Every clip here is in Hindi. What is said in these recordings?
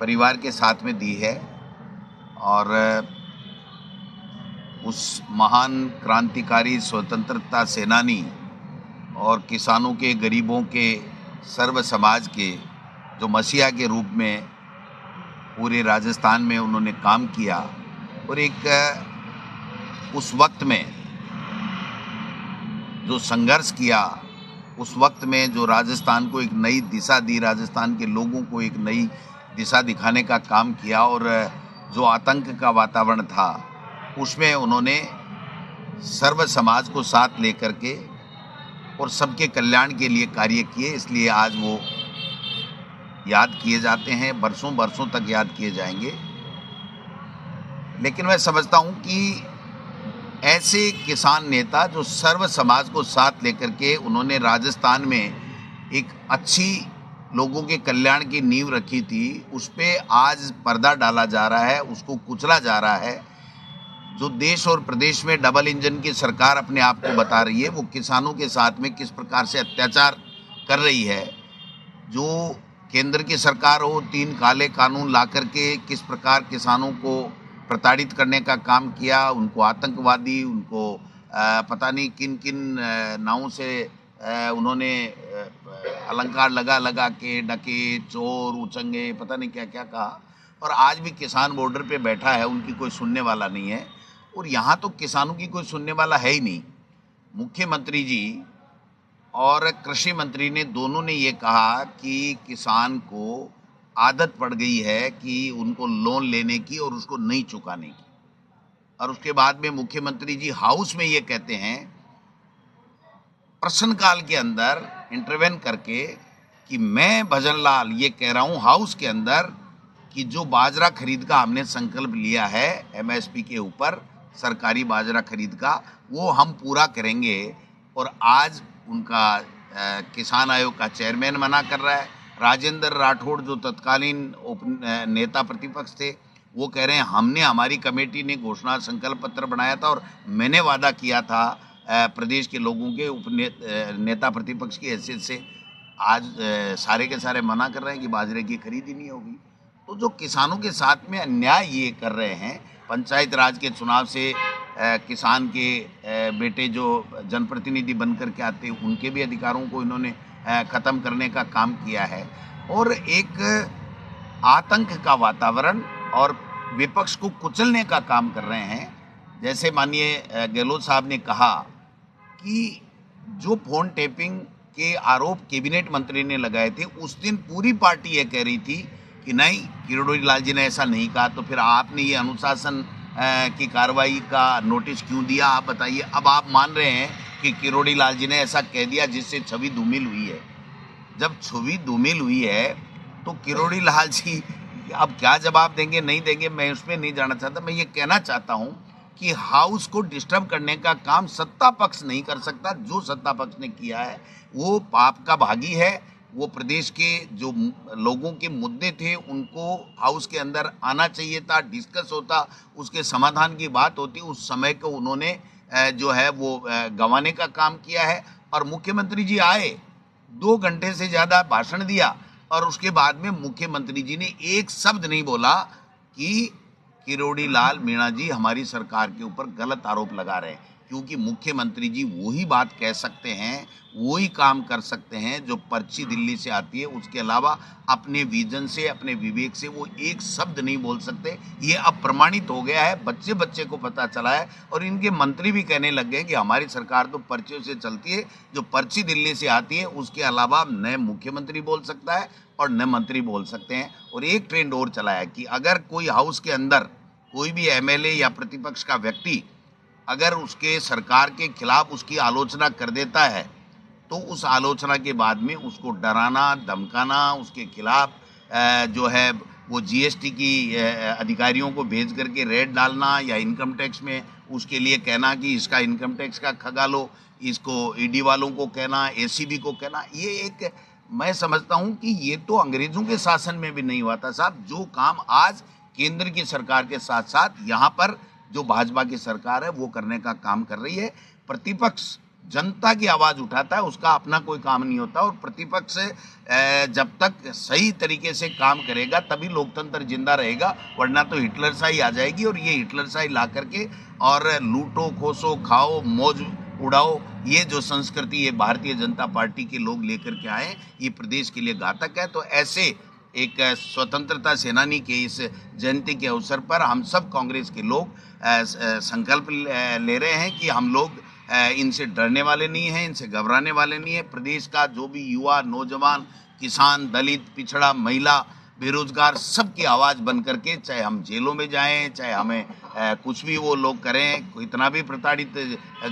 परिवार के साथ में दी है और उस महान क्रांतिकारी स्वतंत्रता सेनानी और किसानों के, गरीबों के, सर्व समाज के जो मसीहा के रूप में पूरे राजस्थान में उन्होंने काम किया और एक उस वक्त में जो संघर्ष किया, उस वक्त में जो राजस्थान को एक नई दिशा दी, राजस्थान के लोगों को एक नई दिशा दिखाने का काम किया और जो आतंक का वातावरण था उसमें उन्होंने सर्व समाज को साथ लेकर के और सबके कल्याण के लिए कार्य किए। इसलिए आज वो याद किए जाते हैं, बरसों बरसों तक याद किए जाएंगे। लेकिन मैं समझता हूँ कि ऐसे किसान नेता जो सर्व समाज को साथ लेकर के उन्होंने राजस्थान में एक अच्छी लोगों के कल्याण की नींव रखी थी, उस पे आज पर्दा डाला जा रहा है, उसको कुचला जा रहा है। जो देश और प्रदेश में डबल इंजन की सरकार अपने आप को बता रही है, वो किसानों के साथ में किस प्रकार से अत्याचार कर रही है। जो केंद्र की सरकार हो, 3 काले कानून ला करके किस प्रकार किसानों को प्रताड़ित करने का काम किया, उनको आतंकवादी, उनको पता नहीं किन किन नावों से उन्होंने अलंकार लगा लगा के डकैत, चोर, उचंगे, पता नहीं क्या क्या कहा। और आज भी किसान बॉर्डर पे बैठा है, उनकी कोई सुनने वाला नहीं है। और यहाँ तो किसानों की कोई सुनने वाला है ही नहीं। मुख्यमंत्री जी और कृषि मंत्री ने दोनों ने ये कहा कि किसान को आदत पड़ गई है कि उनको लोन लेने की और उसको नहीं चुकाने की। और उसके बाद में मुख्यमंत्री जी हाउस में ये कहते हैं प्रश्नकाल के अंदर इंटरवेन करके कि मैं भजन लाल ये कह रहा हूँ हाउस के अंदर कि जो बाजरा खरीद का हमने संकल्प लिया है एमएसपी के ऊपर, सरकारी बाजरा खरीद का, वो हम पूरा करेंगे। और आज उनका किसान आयोग का चेयरमैन मना कर रहा है। राजेंद्र राठौड़ जो तत्कालीन नेता प्रतिपक्ष थे, वो कह रहे हैं हमने, हमारी कमेटी ने घोषणा संकल्प पत्र बनाया था और मैंने वादा किया था प्रदेश के लोगों के नेता प्रतिपक्ष की हैसियत से। आज सारे के सारे मना कर रहे हैं कि बाजरे की खरीदी नहीं होगी। तो जो किसानों के साथ में अन्याय ये कर रहे हैं, पंचायत राज के चुनाव से किसान के बेटे जो जनप्रतिनिधि बन कर के आते हैं उनके भी अधिकारों को इन्होंने ख़त्म करने का काम किया है। और एक आतंक का वातावरण और विपक्ष को कुचलने का काम कर रहे हैं। जैसे माननीय गहलोत साहब ने कहा कि जो फोन टैपिंग के आरोप कैबिनेट मंत्री ने लगाए थे, उस दिन पूरी पार्टी ये कह रही थी कि नहीं, किरोड़ी लाल जी ने ऐसा नहीं कहा। तो फिर आपने ये अनुशासन की कार्रवाई का नोटिस क्यों दिया, आप बताइए। अब आप मान रहे हैं कि किरोड़ी लाल जी ने ऐसा कह दिया जिससे छवि धूमिल हुई है। जब छवि धूमिल हुई है तो किरोड़ी लाल जी अब क्या जवाब देंगे, नहीं देंगे, मैं उसमें नहीं जाना चाहता। मैं ये कहना चाहता हूँ कि हाउस को डिस्टर्ब करने का काम सत्ता पक्ष नहीं कर सकता। जो सत्ता पक्ष ने किया है वो पाप का भागी है। वो प्रदेश के जो लोगों के मुद्दे थे उनको हाउस के अंदर आना चाहिए था, डिस्कस होता, उसके समाधान की बात होती। उस समय को उन्होंने जो है वो गंवाने का काम किया है। और मुख्यमंत्री जी आए, 2 घंटे से ज़्यादा भाषण दिया और उसके बाद में मुख्यमंत्री जी ने एक शब्द नहीं बोला कि किरोड़ी लाल मीणा जी हमारी सरकार के ऊपर गलत आरोप लगा रहे हैं। क्योंकि मुख्यमंत्री जी वही बात कह सकते हैं, वही काम कर सकते हैं जो पर्ची दिल्ली से आती है। उसके अलावा अपने विजन से, अपने विवेक से वो एक शब्द नहीं बोल सकते। ये अब प्रमाणित हो गया है, बच्चे बच्चे को पता चला है। और इनके मंत्री भी कहने लग गए कि हमारी सरकार तो पर्चियों से चलती है, जो पर्ची दिल्ली से आती है उसके अलावा न मुख्यमंत्री बोल सकता है और न मंत्री बोल सकते हैं। और एक ट्रेंड और चला है कि अगर कोई हाउस के अंदर कोई भी एमएलए या प्रतिपक्ष का व्यक्ति अगर उसके सरकार के खिलाफ उसकी आलोचना कर देता है तो उस आलोचना के बाद में उसको डराना, धमकाना, उसके खिलाफ जो है वो जीएसटी की अधिकारियों को भेज करके रेड डालना या इनकम टैक्स में उसके लिए कहना कि इसका इनकम टैक्स का खगालो, इसको ईडी वालों को कहना, एसीबी को कहना, ये एक मैं समझता हूँ कि ये तो अंग्रेजों के शासन में भी नहीं हुआ था साहब। जो काम आज केंद्र की सरकार के साथ साथ यहाँ पर जो भाजपा की सरकार है वो करने का काम कर रही है। प्रतिपक्ष जनता की आवाज उठाता है, उसका अपना कोई काम नहीं होता। और प्रतिपक्ष जब तक सही तरीके से काम करेगा तभी लोकतंत्र जिंदा रहेगा, वरना तो हिटलरशाही आ जाएगी। और ये हिटलरशाही ला करके और लूटो खोसो खाओ मौज उड़ाओ, ये जो संस्कृति है भारतीय जनता पार्टी के लोग लेकर के आए, ये प्रदेश के लिए घातक है। तो ऐसे एक स्वतंत्रता सेनानी के इस जयंती के अवसर पर हम सब कांग्रेस के लोग संकल्प ले रहे हैं कि हम लोग इनसे डरने वाले नहीं हैं, इनसे घबराने वाले नहीं है। प्रदेश का जो भी युवा, नौजवान, किसान, दलित, पिछड़ा, महिला, बेरोजगार, सबकी आवाज़ बन करके, चाहे हम जेलों में जाएं, चाहे हमें कुछ भी वो लोग करें, इतना भी प्रताड़ित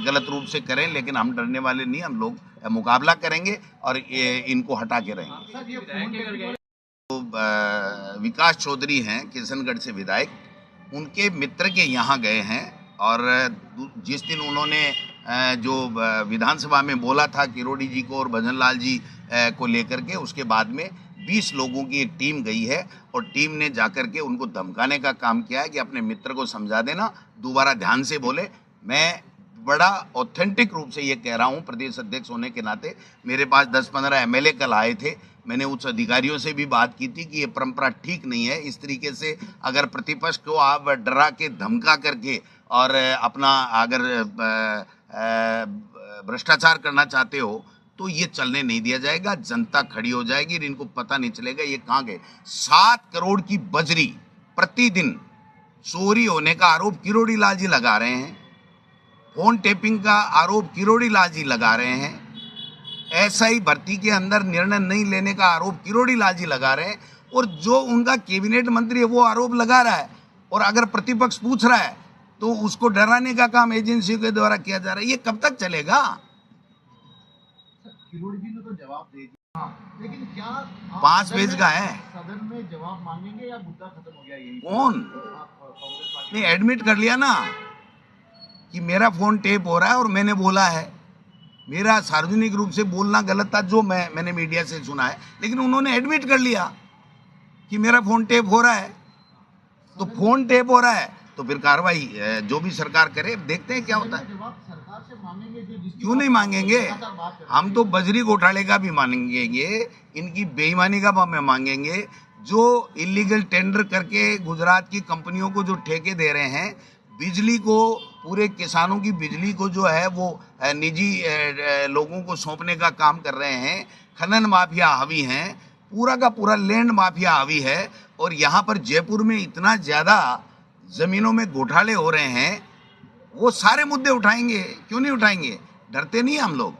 गलत रूप से करें, लेकिन हम डरने वाले नहीं। हम लोग मुकाबला करेंगे और इनको हटा के रहेंगे। तो विकास चौधरी हैं किशनगढ़ से विधायक, उनके मित्र के यहाँ गए हैं और जिस दिन उन्होंने जो विधानसभा में बोला था किरोड़ी जी को और भजन लाल जी को लेकर के, उसके बाद में 20 लोगों की एक टीम गई है और टीम ने जाकर के उनको धमकाने का काम किया है कि अपने मित्र को समझा देना, दोबारा ध्यान से बोले। मैं बड़ा ऑथेंटिक रूप से ये कह रहा हूँ, प्रदेश अध्यक्ष होने के नाते मेरे पास 10-15 एमएलए कल आए थे। मैंने उच्च अधिकारियों से भी बात की थी कि ये परंपरा ठीक नहीं है। इस तरीके से अगर प्रतिपक्ष को आप डरा के धमका करके और अपना अगर भ्रष्टाचार करना चाहते हो तो ये चलने नहीं दिया जाएगा। जनता खड़ी हो जाएगी और इनको पता नहीं चलेगा ये कहाँ गए। 7 करोड़ की बजरी प्रतिदिन चोरी होने का आरोप किरोड़ी लाल जी लगा रहे हैं, फोन टेपिंग का आरोप किरोड़ी लाल जी लगा रहे हैं, एसआई भर्ती के अंदर निर्णय नहीं लेने का आरोप किरोड़ी लाल जी लगा रहे हैं, और जो उनका कैबिनेट मंत्री है वो आरोप लगा रहा है। और अगर प्रतिपक्ष पूछ रहा है तो उसको डराने का काम एजेंसियों के द्वारा किया जा रहा है। ये कब तक चलेगा? किरोड़ी जी ने तो जवाब दे दिया, लेकिन क्या 5 पेज का है, सदन में जवाब मांगेंगे या मुद्दा खत्म हो गया? यही कौन नहीं एडमिट कर लिया ना कि मेरा फोन टेप हो रहा है और मैंने बोला है। मेरा सार्वजनिक रूप से बोलना गलत था, जो मैंने मीडिया से सुना है, लेकिन उन्होंने एडमिट कर लिया कि मेरा फोन टेप हो रहा है। तो फोन टेप हो रहा है तो फिर कार्रवाई जो भी सरकार करे, देखते हैं क्या होता है। जवाब सरकार से मांगेंगे, क्यों नहीं मांगेंगे? हम तो बजरी घोटाले का भी मांगेंगे, इनकी बेईमानी का भी मांगेंगे, जो इलीगल टेंडर करके गुजरात की कंपनियों को जो ठेके दे रहे हैं, बिजली को, पूरे किसानों की बिजली को जो है वो निजी लोगों को सौंपने का काम कर रहे हैं। खनन माफिया हावी हैं, पूरा का पूरा लैंड माफिया हावी है। और यहाँ पर जयपुर में इतना ज़्यादा ज़मीनों में घोटाले हो रहे हैं, वो सारे मुद्दे उठाएंगे। क्यों नहीं उठाएंगे? डरते नहीं हम लोग।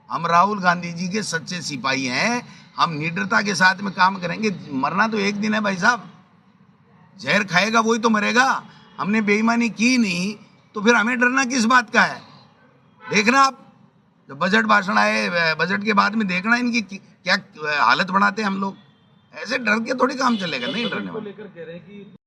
हम राहुल गांधी जी के सच्चे सिपाही हैं, हम निडरता के साथ में काम करेंगे। मरना तो एक दिन है भाई साहब, जहर खाएगा वही तो मरेगा। हमने बेईमानी की नहीं तो फिर हमें डरना किस बात का है? देखना आप जब बजट भाषण आए, बजट के बाद में देखना इनकी क्या हालत बनाते हैं हम लोग। ऐसे डर के थोड़ी काम चलेगा, नहीं डरने वाले।